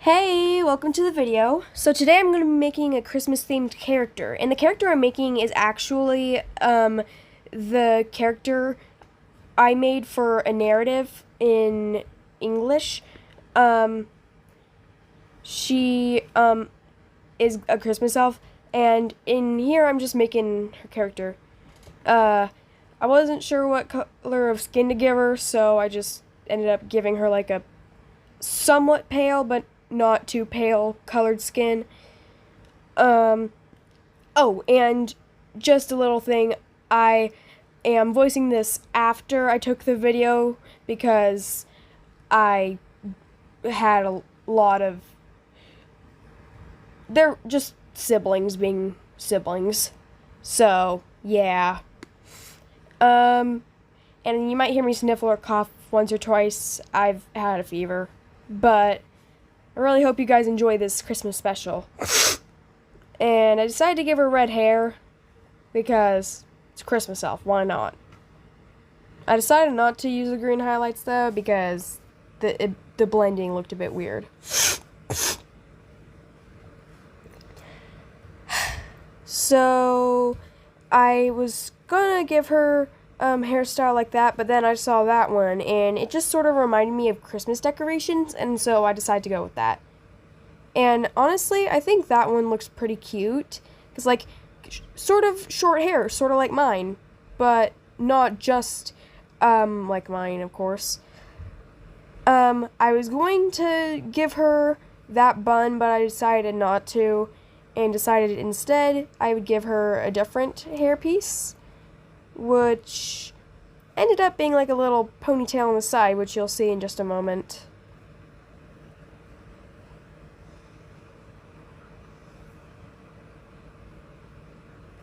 Hey, welcome to the video. So today I'm going to be making a Christmas themed character, and the character I'm making is actually the character I made for a narrative in English. She is a Christmas elf, and in here I'm just making her character. I wasn't sure what color of skin to give her, so I just ended up giving her like a somewhat pale but not too pale colored skin. Oh, and just a little thing, I am voicing this after I took the video because I had a lot of, they're just siblings being siblings. So, yeah. And you might hear me sniffle or cough once or twice. I've had a fever. But I really hope you guys enjoy this Christmas special. And I decided to give her red hair because it's Christmas elf. Why not? I decided not to use the green highlights though because the blending looked a bit weird. So I was gonna give her hairstyle like that, but then I saw that one and it just sort of reminded me of Christmas decorations, and so I decided to go with that. And honestly, I think that one looks pretty cute because like sort of short hair, sort of like mine, but not just like mine, of course. I was going to give her that bun, but I decided not to, and decided instead I would give her a different hairpiece, which ended up being like a little ponytail on the side, which you'll see in just a moment.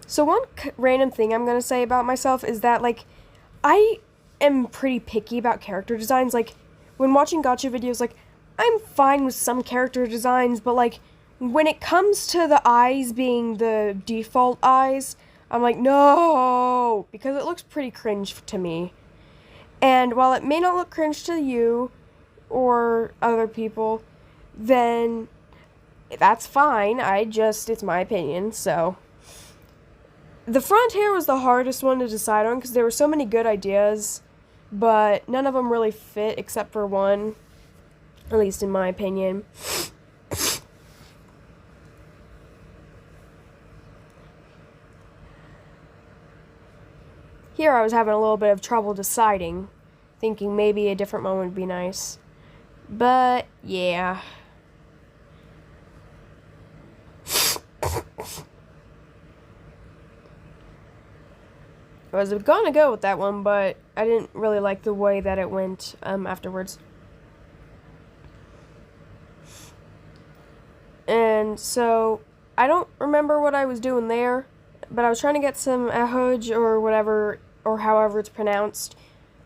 So one random thing I'm going to say about myself is that, like, I am pretty picky about character designs. Like, when watching gacha videos, like, I'm fine with some character designs, but, like, when it comes to the eyes being the default eyes, I'm like, no, because it looks pretty cringe to me. And while it may not look cringe to you or other people, then that's fine. It's my opinion, so. The front hair was the hardest one to decide on because there were so many good ideas, but none of them really fit except for one, at least in my opinion. Here I was having a little bit of trouble deciding, thinking maybe a different one would be nice. But, yeah. I was gonna go with that one, but I didn't really like the way that it went afterwards. And so, I don't remember what I was doing there, but I was trying to get some ahoj or whatever, or however it's pronounced,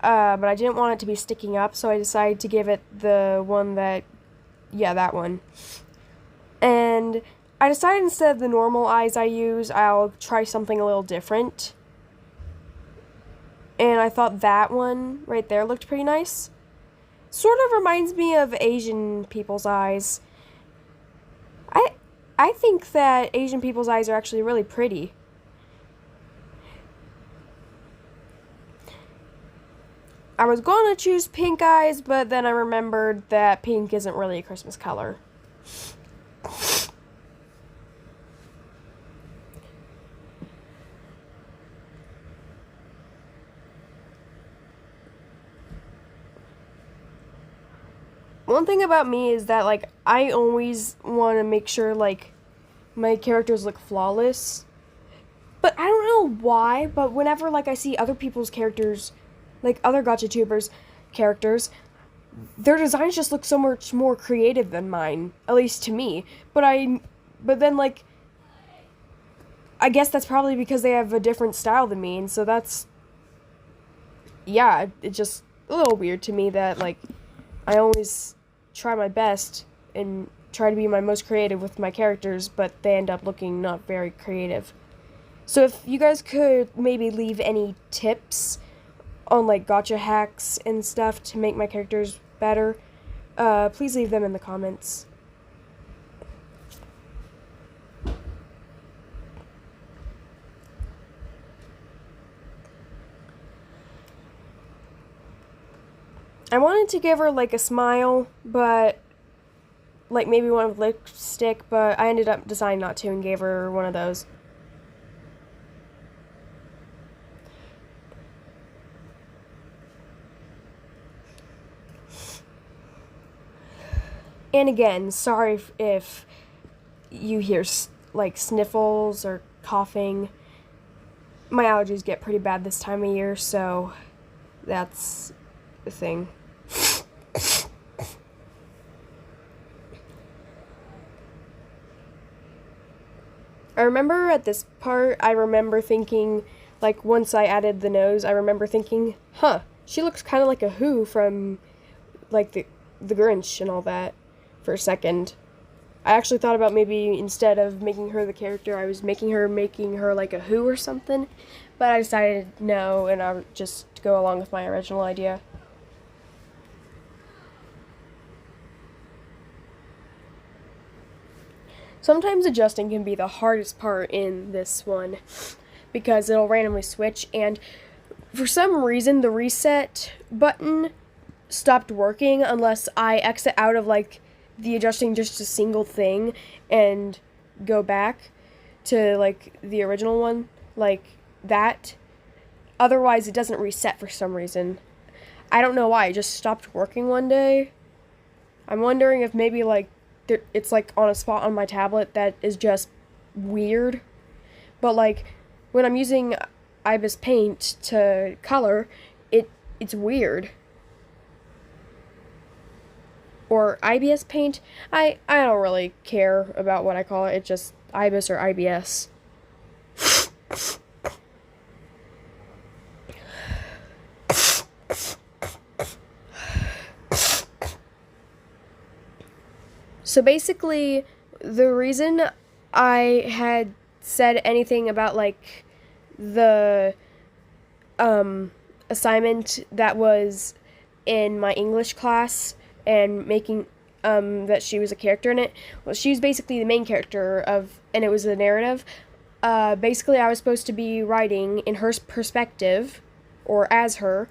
but I didn't want it to be sticking up, so I decided to give it the one that, yeah, that one. And I decided instead of the normal eyes I use, I'll try something a little different. And I thought that one right there looked pretty nice. Sort of reminds me of Asian people's eyes. I think that Asian people's eyes are actually really pretty. I was going to choose pink eyes, but then I remembered that pink isn't really a Christmas color. One thing about me is that, like, I always want to make sure, like, my characters look flawless. But I don't know why, but whenever, like, I see other people's characters, like, other GachaTubers characters, their designs just look so much more creative than mine, at least to me. But then, like, I guess that's probably because they have a different style than me, and so that's, yeah, it's just a little weird to me that, like, I always try my best and try to be my most creative with my characters, but they end up looking not very creative. So if you guys could maybe leave any tips on like gacha hacks and stuff to make my characters better, please leave them in the comments. I wanted to give her like a smile, but like maybe one with lipstick, but I ended up deciding not to and gave her one of those. And again, sorry if you hear like sniffles or coughing. My allergies get pretty bad this time of year, so that's the thing. I remember at this part, I remember thinking, like, once I added the nose, I remember thinking, huh, she looks kind of like a Who from, like, the Grinch and all that for a second. I actually thought about maybe instead of making her the character, I was making her like a Who or something, but I decided no, and I would just go along with my original idea. Sometimes adjusting can be the hardest part in this one because it'll randomly switch, and for some reason the reset button stopped working unless I exit out of like the adjusting just a single thing and go back to like the original one like that. Otherwise it doesn't reset for some reason. I don't know why, it just stopped working one day. I'm wondering if maybe like it's like on a spot on my tablet that is just weird. But like when I'm using IBIS Paint to color, it's weird. Or IBS Paint, I don't really care about what I call it. It's just IBIS or IBS. So basically, the reason I had said anything about like the assignment that was in my English class and making that she was a character in it, well, she was basically the main character of, and it was a narrative. Basically, I was supposed to be writing in her perspective, or as her,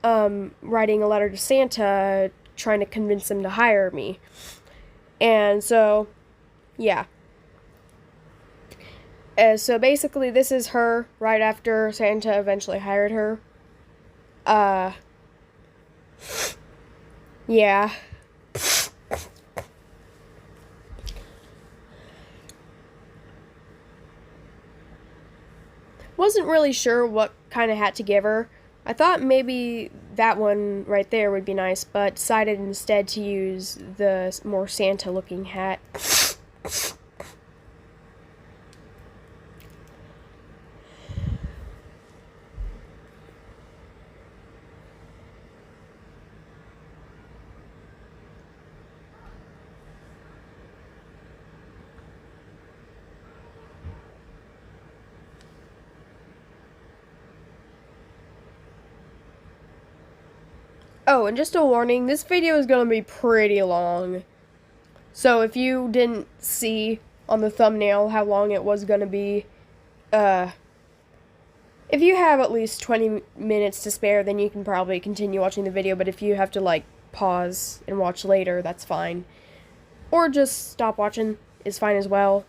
writing a letter to Santa, trying to convince him to hire me. And so, yeah. So basically, this is her right after Santa eventually hired her. Yeah. Wasn't really sure what kind of hat to give her. I thought maybe that one right there would be nice, but decided instead to use the more Santa-looking hat. Oh, and just a warning, this video is going to be pretty long. So if you didn't see on the thumbnail how long it was going to be, if you have at least 20 minutes to spare, then you can probably continue watching the video, but if you have to, like, pause and watch later, that's fine. Or just stop watching is fine as well.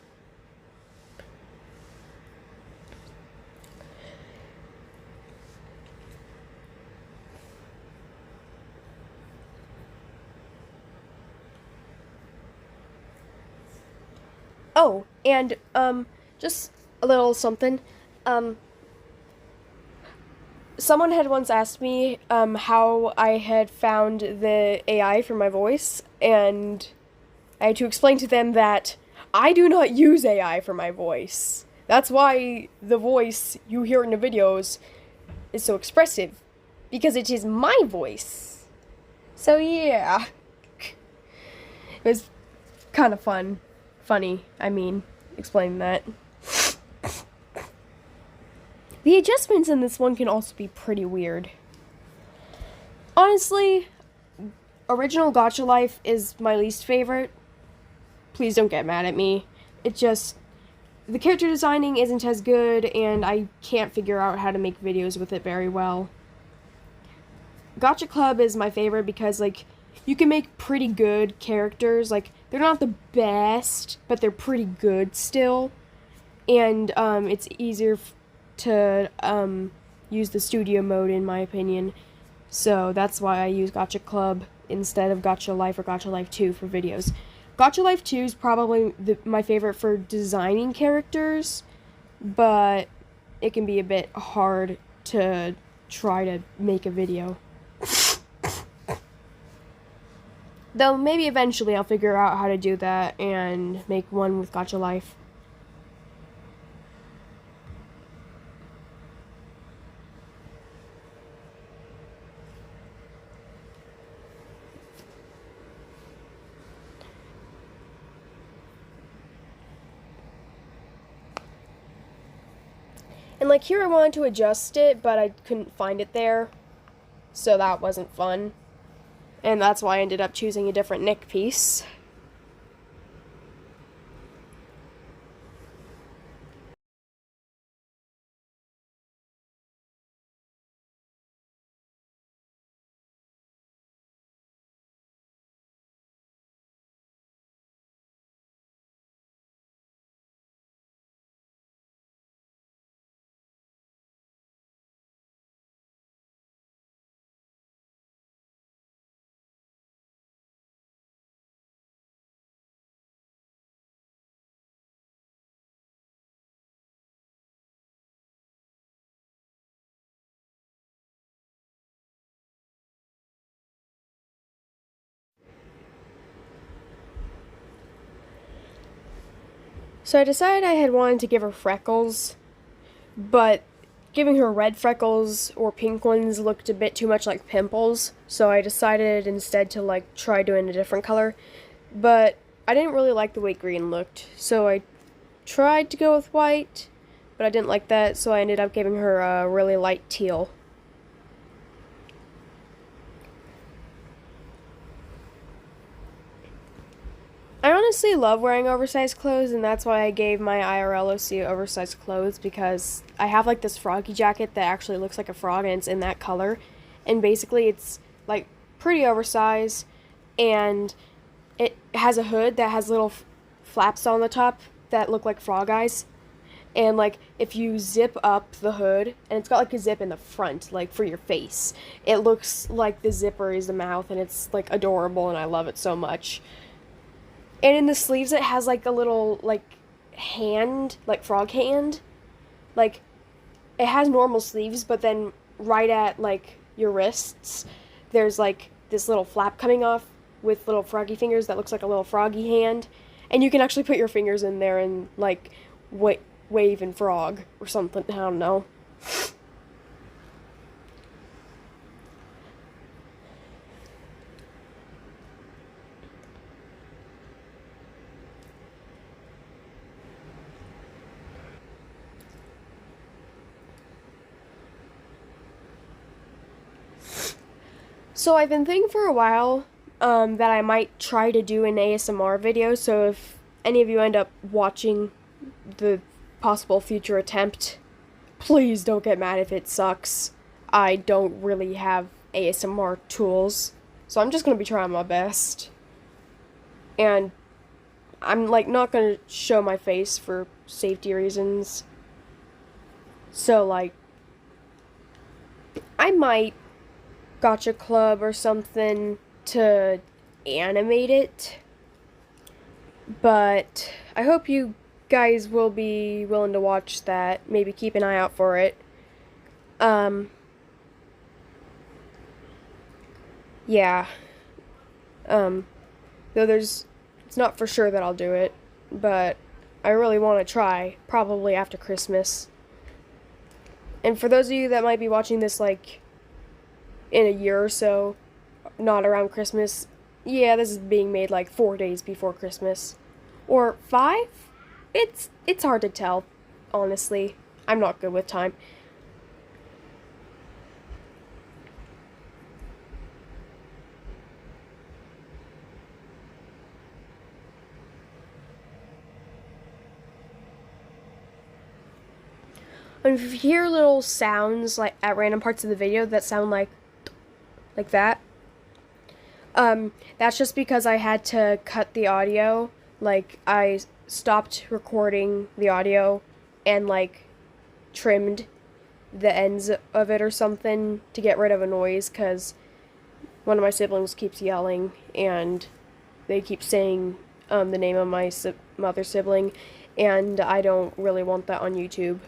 Oh, and, just a little something. Someone had once asked me, how I had found the AI for my voice, and I had to explain to them that I do not use AI for my voice. That's why the voice you hear in the videos is so expressive, because it is my voice. So yeah. It was kind of funny, I mean, explaining that. The adjustments in this one can also be pretty weird. Honestly, original Gacha Life is my least favorite. Please don't get mad at me. It just, the character designing isn't as good, and I can't figure out how to make videos with it very well. Gacha Club is my favorite because, like, you can make pretty good characters. Like, they're not the best, but they're pretty good still. And it's easier to use the studio mode, in my opinion. So that's why I use Gacha Club instead of Gacha Life or Gacha Life 2 for videos. Gacha Life 2 is probably my favorite for designing characters, but it can be a bit hard to try to make a video. Though maybe eventually I'll figure out how to do that and make one with Gacha Life. And like here I wanted to adjust it, but I couldn't find it there, so that wasn't fun. And that's why I ended up choosing a different neck piece. So I decided I had wanted to give her freckles, but giving her red freckles or pink ones looked a bit too much like pimples, so I decided instead to like try doing a different color. But I didn't really like the way green looked, so I tried to go with white, but I didn't like that, so I ended up giving her a really light teal. I honestly love wearing oversized clothes, and that's why I gave my IRL OC oversized clothes, because I have like this froggy jacket that actually looks like a frog and it's in that color, and basically it's like pretty oversized, and it has a hood that has little flaps on the top that look like frog eyes. And like if you zip up the hood, and it's got like a zip in the front, like for your face, it looks like the zipper is the mouth, and it's like adorable, and I love it so much. And in the sleeves it has like a little like hand, like frog hand. Like it has normal sleeves, but then right at like your wrists there's like this little flap coming off with little froggy fingers that looks like a little froggy hand. And you can actually put your fingers in there and like wave and frog or something, I don't know. So I've been thinking for a while that I might try to do an ASMR video, so if any of you end up watching the possible future attempt, please don't get mad if it sucks. I don't really have ASMR tools, so I'm just gonna be trying my best. And I'm like not gonna show my face for safety reasons. So like I might Gacha Club or something to animate it, but I hope you guys will be willing to watch that. Maybe keep an eye out for it. Yeah. Though it's not for sure that I'll do it, but I really want to try, probably after Christmas. And for those of you that might be watching this like in a year or so, not around Christmas, yeah, this is being made like 4 days before Christmas. Or 5? It's hard to tell, honestly. I'm not good with time. And if you hear little sounds like at random parts of the video that sound like like that. That's just because I had to cut the audio. Like, I stopped recording the audio and, like, trimmed the ends of it or something to get rid of a noise, because one of my siblings keeps yelling and they keep saying the name of my other sibling, and I don't really want that on YouTube.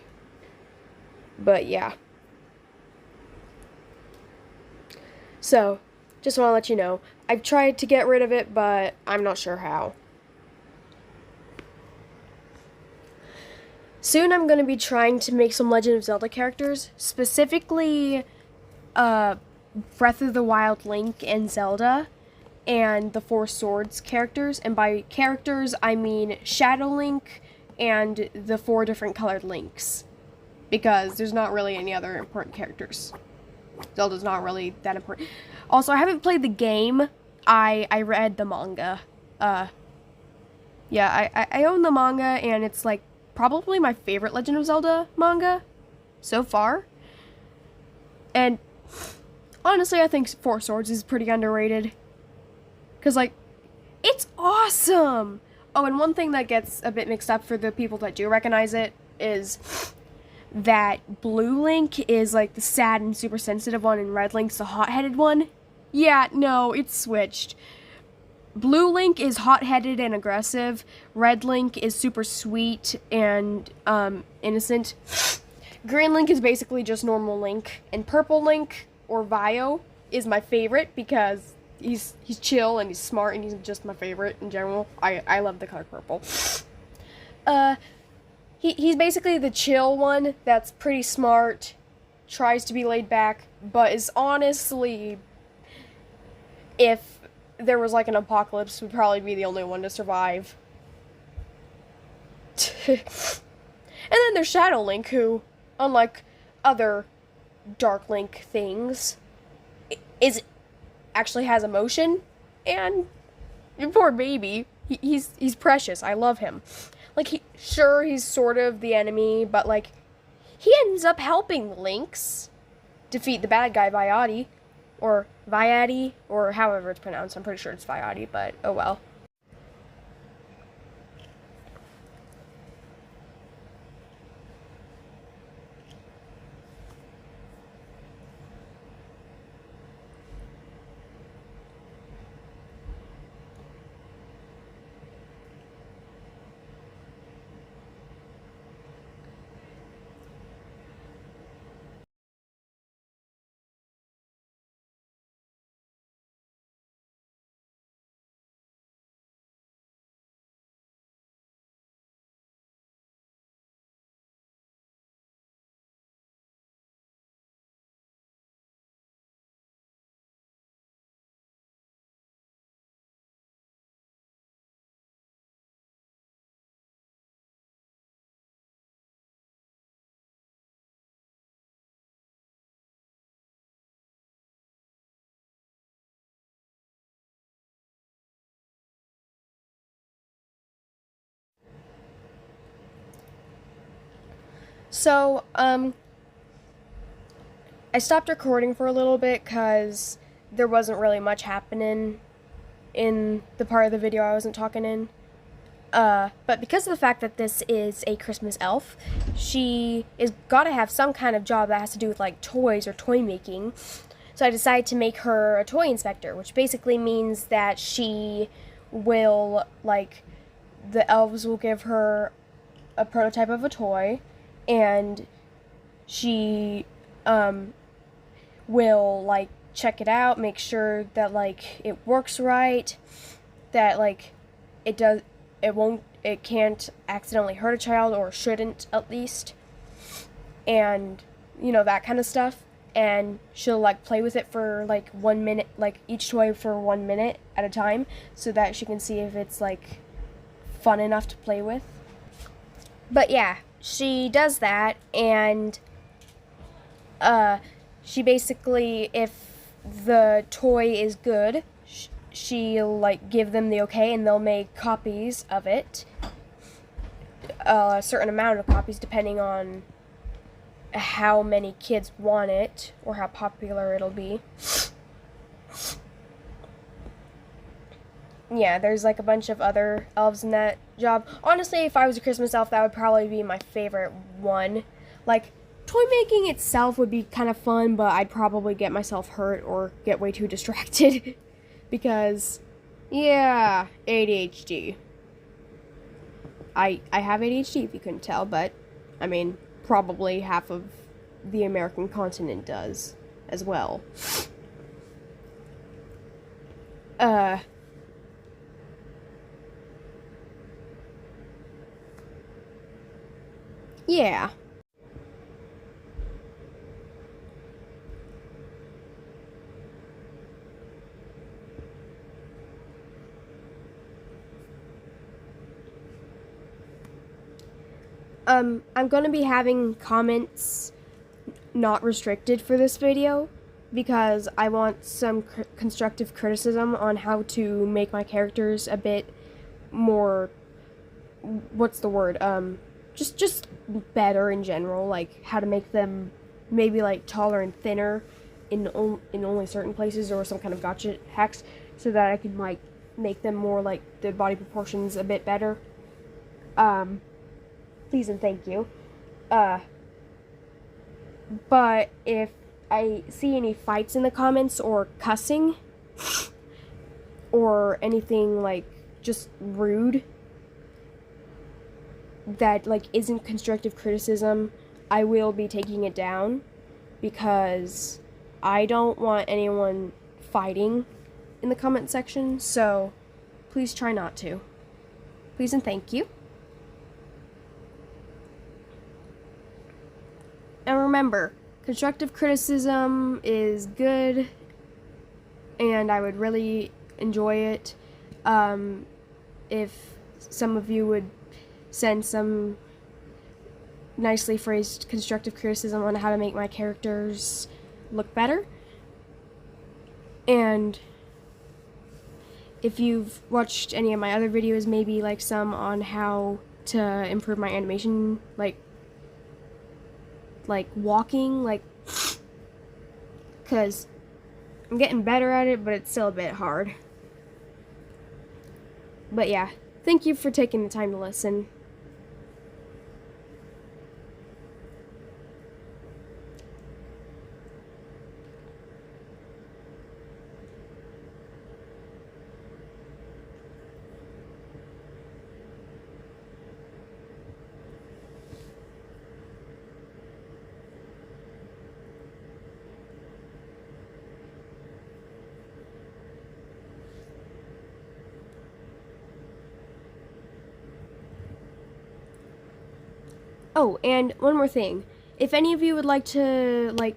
But yeah. So, just want to let you know, I've tried to get rid of it, but I'm not sure how. Soon I'm going to be trying to make some Legend of Zelda characters, specifically Breath of the Wild Link and Zelda, and the Four Swords characters. And by characters, I mean Shadow Link and the 4 different colored Links, because there's not really any other important characters. Zelda's not really that important. Also, I haven't played the game. I read the manga. Yeah, I own the manga, and it's like probably my favorite Legend of Zelda manga so far. And honestly, I think Four Swords is pretty underrated. Because, like, it's awesome! Oh, and one thing that gets a bit mixed up for the people that do recognize it is that Blue Link is, like, the sad and super sensitive one, and Red Link's the hot-headed one. Yeah, no, it's switched. Blue Link is hot-headed and aggressive. Red Link is super sweet and innocent. Green Link is basically just normal Link. And Purple Link, or Vio, is my favorite because he's chill and he's smart and he's just my favorite in general. I love the color purple. He's basically the chill one that's pretty smart, tries to be laid back, but is honestly, if there was like an apocalypse, would probably be the only one to survive. And then there's Shadow Link, who, unlike other Dark Link things, actually has emotion, and poor baby, he's precious. I love him. Like, sure, he's sort of the enemy, but, like, he ends up helping Lynx defeat the bad guy, Viati, or Viati, or however it's pronounced. I'm pretty sure it's Viati, but oh well. So, I stopped recording for a little bit because there wasn't really much happening in the part of the video I wasn't talking in. But because of the fact that this is a Christmas elf, she is gotta have some kind of job that has to do with, like, toys or toy making. So I decided to make her a toy inspector, which basically means that she will, like, the elves will give her a prototype of a toy, and she, will, like, check it out, make sure that, like, it works right, that, like, it can't accidentally hurt a child, or shouldn't, at least, and, you know, that kind of stuff. And she'll, like, play with it for, like, 1 minute, like, each toy for 1 minute at a time, so that she can see if it's, like, fun enough to play with. But yeah, she does that, and she basically, if the toy is good, she'll, like, give them the okay, and they'll make copies of it, a certain amount of copies depending on how many kids want it or how popular it'll be. yeah, there's like a bunch of other elves in that job. Honestly, if I was a Christmas elf, that would probably be my favorite one. Like, toy making itself would be kind of fun, but I'd probably get myself hurt or get way too distracted. Because, yeah, ADHD. I have ADHD if you couldn't tell, but I mean, probably half of the American continent does as well. Uh, yeah. I'm gonna be having comments not restricted for this video because I want some constructive criticism on how to make my characters a bit more, what's the word, just better in general, like how to make them maybe like taller and thinner in only certain places, or some kind of gotcha hacks so that I can like make them more like the body proportions a bit better. Please and thank you. But if I see any fights in the comments or cussing or anything like just rude that like isn't constructive criticism, I will be taking it down because I don't want anyone fighting in the comment section, so please try not to. Please and thank you. And remember, constructive criticism is good, and I would really enjoy it if some of you would send some nicely phrased constructive criticism on how to make my characters look better. And if you've watched any of my other videos, maybe like some on how to improve my animation, like walking, like, because I'm getting better at it, but it's still a bit hard. But yeah, thank you for taking the time to listen. Oh, and one more thing. If any of you would like to, like,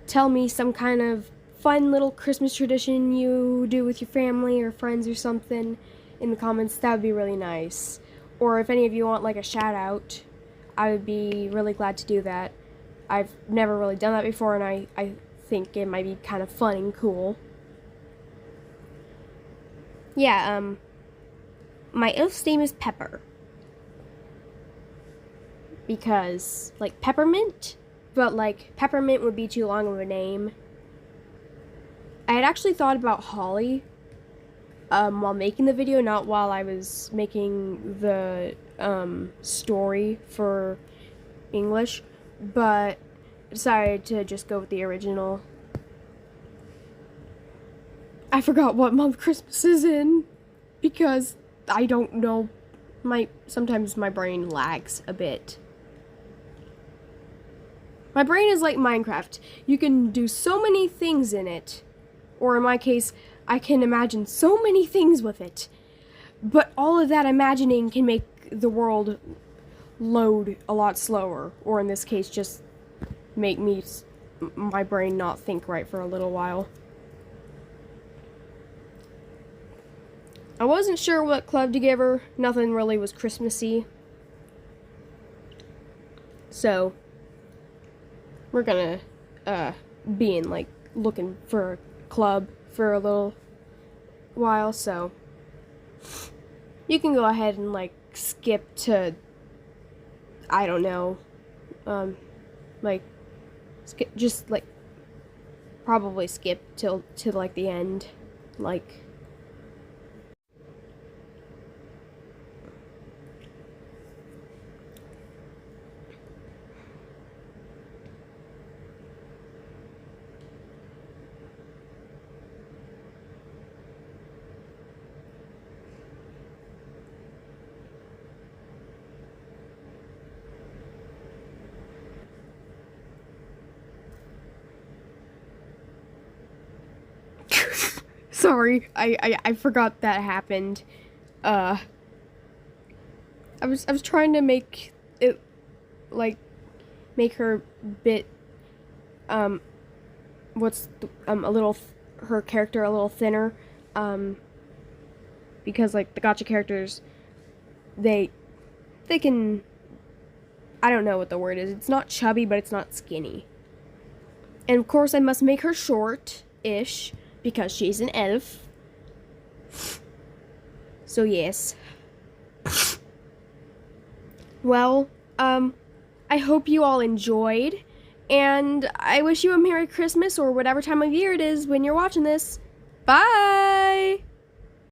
tell me some kind of fun little Christmas tradition you do with your family or friends or something in the comments, that would be really nice. Or if any of you want, like, a shout out, I would be really glad to do that. I've never really done that before, and I think it might be kind of fun and cool. Yeah, my elf's name is Pepper. Because, like, peppermint, but, like, peppermint would be too long of a name. I had actually thought about Holly while making the video, not while I was making the story for English, but decided to just go with the original. I forgot what month Christmas is in because I don't know. Sometimes my brain lags a bit. My brain is like Minecraft. You can do so many things in it. Or in my case, I can imagine so many things with it. But all of that imagining can make the world load a lot slower. Or in this case, just make my brain not think right for a little while. I wasn't sure what club to give her. Nothing really was Christmassy. So we're gonna be in, like, looking for a club for a little while, so you can go ahead and, like, skip to, I don't know, just, like, probably skip to like, the end, like, Sorry, I forgot that happened. I was trying to make it, like, make her bit, a little, her character a little thinner, because, like, the gacha characters, they can, I don't know what the word is. It's not chubby, but it's not skinny. And of course I must make her short-ish, because she's an elf. So yes. Well, I hope you all enjoyed, and I wish you a Merry Christmas or whatever time of year it is when you're watching this. Bye!